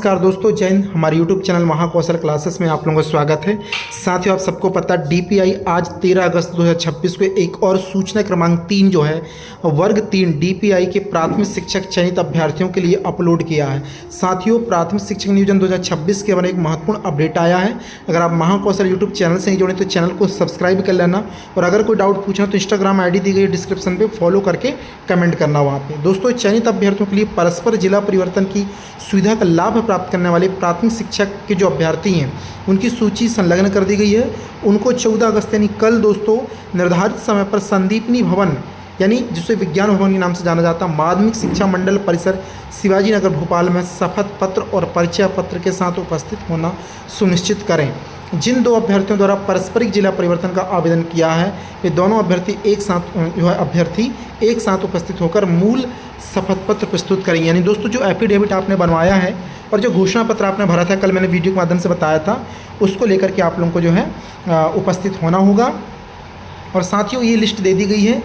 नमस्कार दोस्तों, जय हिंद। हमारे YouTube चैनल महाकौशल क्लासेस में आप लोगों का स्वागत है। साथियों, आप सबको पता DPI आज 13 अगस्त 2026 को एक और सूचना क्रमांक 3 जो है वर्ग 3 DPI के प्राथमिक शिक्षक चयनित अभ्यर्थियों के लिए अपलोड किया है। साथियों, प्राथमिक शिक्षक नियोजन 2026 के बारे में एक महत्वपूर्ण अपडेट आया है। अगर आप महाकौशल YouTube चैनल से नहीं जुड़े तो चैनल को सब्सक्राइब कर लेना, और अगर कोई डाउट पूछना तो इंस्टाग्राम ID दी गई डिस्क्रिप्शन पर फॉलो करके कमेंट करना वहाँ पर। दोस्तों, चयनित अभ्यर्थियों के लिए परस्पर जिला परिवर्तन की सुविधा का लाभ प्राप्त करने वाले प्राथमिक शिक्षक के जो अभ्यर्थी हैं उनकी सूची संलग्न कर दी गई है। उनको 14 अगस्त यानी कल दोस्तों निर्धारित समय पर संदीपनी भवन यानी जिसे विज्ञान भवन के नाम से जाना जाता है, माध्यमिक शिक्षा मंडल परिसर शिवाजी नगर भोपाल में शपथ पत्र और परिचय पत्र के साथ उपस्थित होना सुनिश्चित करें। जिन दो अभ्यर्थियों द्वारा पारस्परिक जिला परिवर्तन का आवेदन किया है वे दोनों अभ्यर्थी एक साथ उपस्थित होकर मूल शपथ पत्र प्रस्तुत करेंगे। यानी दोस्तों, जो एफिडेविट आपने बनवाया है और जो घोषणा पत्र आपने भरा था, कल मैंने वीडियो के माध्यम से बताया था, उसको लेकर के आप लोगों को जो है उपस्थित होना होगा। और साथियों, ये लिस्ट दे दी गई है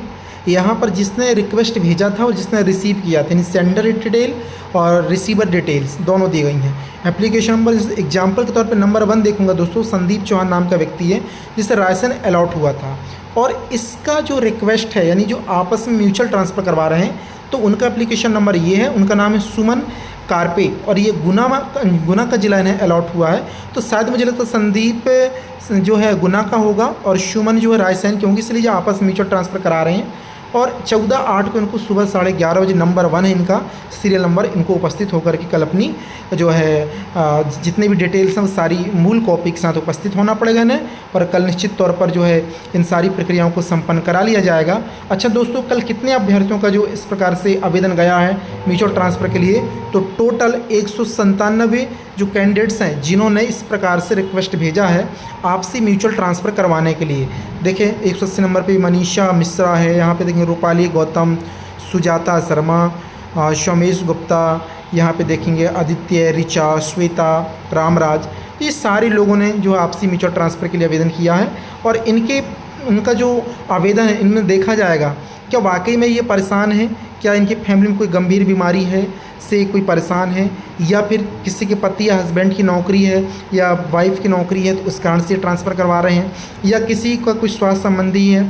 यहाँ पर जिसने रिक्वेस्ट भेजा था और जिसने रिसीव किया था, यानी सेंडर डिटेल और रिसीवर डिटेल्स दोनों दी गई हैं। एप्लीकेशन नंबर एग्जाम्पल के तौर पे नंबर 1 देखूंगा दोस्तों, संदीप चौहान नाम का व्यक्ति है जिसे राशन अलॉट हुआ था, और इसका जो रिक्वेस्ट है यानी जो आपस में म्यूचुअल ट्रांसफ़र करवा रहे हैं, तो उनका एप्लीकेशन नंबर ये है। उनका नाम है सुमन कारपे और ये गुना का जिला इन्हें अलॉट हुआ है। तो शायद मुझे लगता है संदीप जो है गुना का होगा और सुमन जो है रायसेन की होंगी, इसलिए जो आपस में म्यूचुअल ट्रांसफ़र करा रहे हैं। और 14/8 को इनको सुबह 11:30 बजे नंबर 1 है इनका सीरियल नंबर, इनको उपस्थित होकर के कल अपनी जो है जितने भी डिटेल्स हैं सारी मूल कॉपी के साथ उपस्थित होना पड़ेगा इन्हें, और कल निश्चित तौर पर जो है इन सारी प्रक्रियाओं को संपन्न करा लिया जाएगा। अच्छा दोस्तों, कल कितने अभ्यर्थियों का जो इस प्रकार से आवेदन गया है म्यूचुअल ट्रांसफ़र के लिए, तो टोटल 197 जो कैंडिडेट्स हैं जिन्होंने इस प्रकार से रिक्वेस्ट भेजा है आपसी म्यूचुअल ट्रांसफ़र करवाने के लिए। देखें 180 नंबर पे मनीषा मिश्रा है, यहाँ पे देखेंगे रूपाली गौतम, सुजाता शर्मा, सोमेश गुप्ता, यहाँ पे देखेंगे आदित्य, ऋचा, श्वेता, रामराज, ये सारे लोगों ने जो आपसी म्यूचुअल ट्रांसफ़र के लिए आवेदन किया है। और उनका जो आवेदन है इनमें देखा जाएगा क्या वाकई में ये परेशान है, क्या इनकी फैमिली में कोई गंभीर बीमारी है से कोई परेशान है, या फिर किसी के पति या हस्बैंड की नौकरी है या वाइफ की नौकरी है तो उस कारण से ट्रांसफ़र करवा रहे हैं, या किसी का कुछ स्वास्थ्य संबंधी है,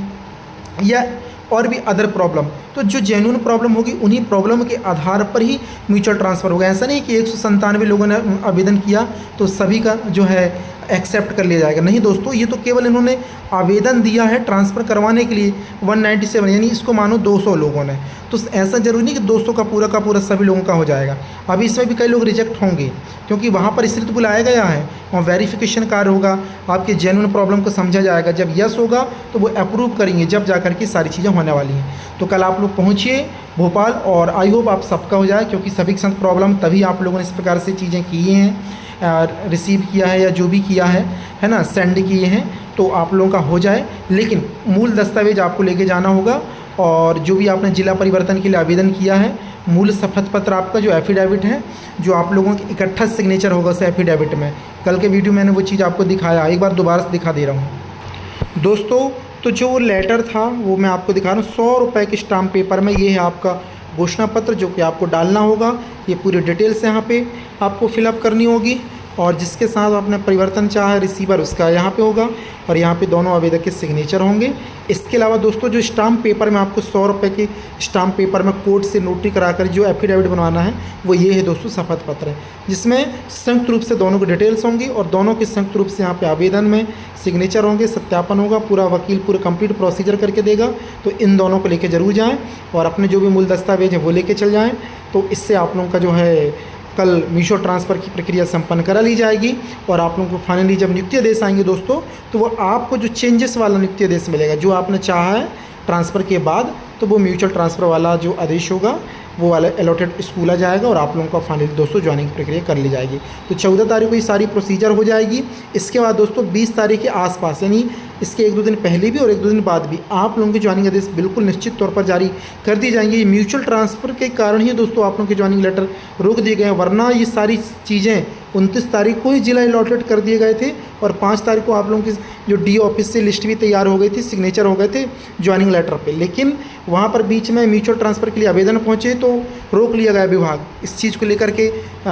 या और भी अदर प्रॉब्लम। तो जो जेन्युइन प्रॉब्लम होगी उन्हीं प्रॉब्लम के आधार पर ही म्यूचुअल ट्रांसफ़र होगा। ऐसा नहीं कि 197 लोगों ने आवेदन किया तो सभी का जो है एक्सेप्ट कर लिया जाएगा। नहीं दोस्तों, ये तो केवल इन्होंने आवेदन दिया है ट्रांसफ़र करवाने के लिए 197, यानी इसको मानो 200 लोगों ने। तो ऐसा ज़रूरी नहीं कि 200 का पूरा सभी लोगों का हो जाएगा। अभी इसमें भी कई लोग रिजेक्ट होंगे क्योंकि वहाँ पर इसलिए तो बुलाया गया है, वहाँ वेरिफिकेशन कार्य होगा, आपके जेन्युइन प्रॉब्लम को समझा जाएगा। जब यस होगा तो वो अप्रूव करेंगे, जब जा कर के सारी चीज़ें होने वाली हैं। तो कल आप लोग पहुँचिए भोपाल, और आई होप आप सबका हो जाए, क्योंकि सभी के साथ प्रॉब्लम तभी आप लोगों ने इस प्रकार से चीज़ें की हैं, रिसीव किया है या जो भी किया है ना, सेंड किए हैं, तो आप लोगों का हो जाए। लेकिन मूल दस्तावेज आपको लेके जाना होगा, और जो भी आपने जिला परिवर्तन के लिए आवेदन किया है, मूल शपथ पत्र आपका जो एफिडेविट है, जो आप लोगों की इकट्ठा सिग्नेचर होगा उस एफिडेविट में। कल के वीडियो मैंने वो चीज़ आपको दिखाया, एक बार दोबारा से दिखा दे रहा हूँ दोस्तों। तो जो लेटर था वो मैं आपको दिखा रहा हूँ, 100 रुपये के स्टाम्प पेपर में। ये है आपका घोषणा पत्र जो कि आपको डालना होगा। ये पूरी डिटेल्स यहाँ पे आपको फिलअप करनी होगी, और जिसके साथ आपने परिवर्तन चाहा है रिसीवर उसका यहाँ पे होगा, और यहाँ पे दोनों आवेदक के सिग्नेचर होंगे। इसके अलावा दोस्तों, जो स्टाम्प पेपर में आपको 100 रुपये के स्टाम्प पेपर में कोर्ट से नोटरी कराकर जो एफिडेविट बनवाना है वो ये है दोस्तों, शपथ पत्र है, जिसमें संयुक्त रूप से दोनों की डिटेल्स होंगी, और दोनों के संयुक्त रूप से यहाँ पे आवेदन में सिग्नेचर होंगे, सत्यापन होगा, पूरा वकील पूरा कंप्लीट प्रोसीजर करके देगा। तो इन दोनों को लेके ज़रूर जाएँ, और अपने जो भी मूल दस्तावेज है वो लेके चल जाएँ। तो इससे आप लोगों का जो है कल म्यूचुअल ट्रांसफ़र की प्रक्रिया संपन्न करा ली जाएगी, और आप लोगों को फाइनली जब नियुक्ति आदेश आएंगे दोस्तों, तो वो आपको जो चेंजेस वाला नियुक्ति आदेश मिलेगा, जो आपने चाहा है ट्रांसफ़र के बाद, तो वो म्यूचुअल ट्रांसफ़र वाला जो आदेश होगा वो वाला अलॉटेड स्कूल आ जाएगा, और आप लोगों का फाइनली दोस्तों ज्वाइनिंग की प्रक्रिया कर ली जाएगी। तो 14 तारीख को ये सारी प्रोसीजर हो जाएगी। इसके बाद दोस्तों 20 तारीख के आसपास, यानी इसके 1-2 दिन पहले भी और 1-2 दिन बाद भी आप लोगों के ज्वाइनिंग आदेश बिल्कुल निश्चित तौर पर जारी कर दी जाएंगी। ये म्यूचुअल ट्रांसफ़र के कारण ही दोस्तों आप लोगों के ज्वाइनिंग लेटर रोक दिए गए हैं, वरना ये सारी चीज़ें 29 तारीख को ही जिला अलॉटेड कर दिए गए थे, और 5 तारीख को आप लोगों की जो डी ऑफिस से लिस्ट भी तैयार हो गई थी, सिग्नेचर हो गए थे ज्वाइनिंग लेटर पे। लेकिन वहाँ पर बीच में म्यूचुअल ट्रांसफ़र के लिए आवेदन पहुँचे तो रोक लिया गया विभाग। इस चीज़ को लेकर के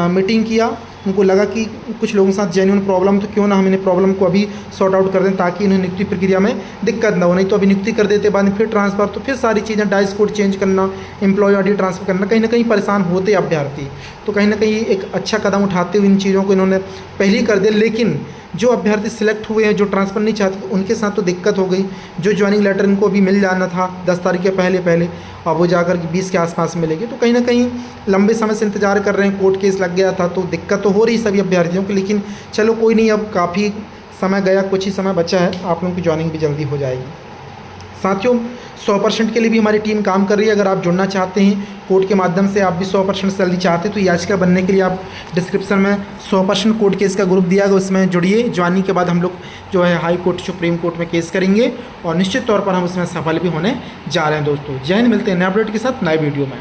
मीटिंग किया, उनको लगा कि कुछ लोगों के साथ जेन्युइन प्रॉब्लम, तो क्यों ना हम इन्हें प्रॉब्लम को अभी सॉर्ट आउट कर दें ताकि इन्हें नियुक्ति प्रक्रिया में दिक्कत ना हो। नहीं तो अभी नियुक्ति कर देते बाद में फिर ट्रांसफ़र, तो फिर सारी चीज़ें डाइस कोड चेंज करना, एम्प्लॉय आईडी ट्रांसफ़र करना, कहीं ना कहीं परेशान होते अभ्यर्थी। तो कहीं ना कहीं एक अच्छा कदम उठाते हुए इन चीज़ों को इन्होंने पहले ही कर दिया। लेकिन जो अभ्यर्थी सिलेक्ट हुए हैं, जो ट्रांसफ़र नहीं चाहते, तो उनके साथ तो दिक्कत हो गई। जो ज्वाइनिंग लेटर इनको अभी मिल जाना था 10 तारीख के पहले और वो जाकर के 20 के आसपास मिलेगी, तो कहीं ना कहीं लंबे समय से इंतज़ार कर रहे हैं, कोर्ट केस लग गया था, तो दिक्कत तो हो रही सभी अभ्यर्थियों की। लेकिन चलो कोई नहीं, अब काफ़ी समय गया, कुछ ही समय बचा है, आप लोगों की ज्वाइनिंग भी जल्दी हो जाएगी। साथियों 100% के लिए भी हमारी टीम काम कर रही है। अगर आप जुड़ना चाहते हैं कोड के माध्यम से, आप भी 100% सैलरी चाहते हैं, तो याचिका बनने के लिए आप डिस्क्रिप्शन में 100% कोड केस का ग्रुप दिया गया, उसमें जुड़िए। ज्वाइनिंग के बाद हम लोग जो है हाई कोर्ट, सुप्रीम कोर्ट में केस करेंगे और निश्चित तौर पर हम उसमें सफल भी होने जा रहे हैं। दोस्तों जय हिंद, मिलते हैं नए अपडेट के साथ नए वीडियो में।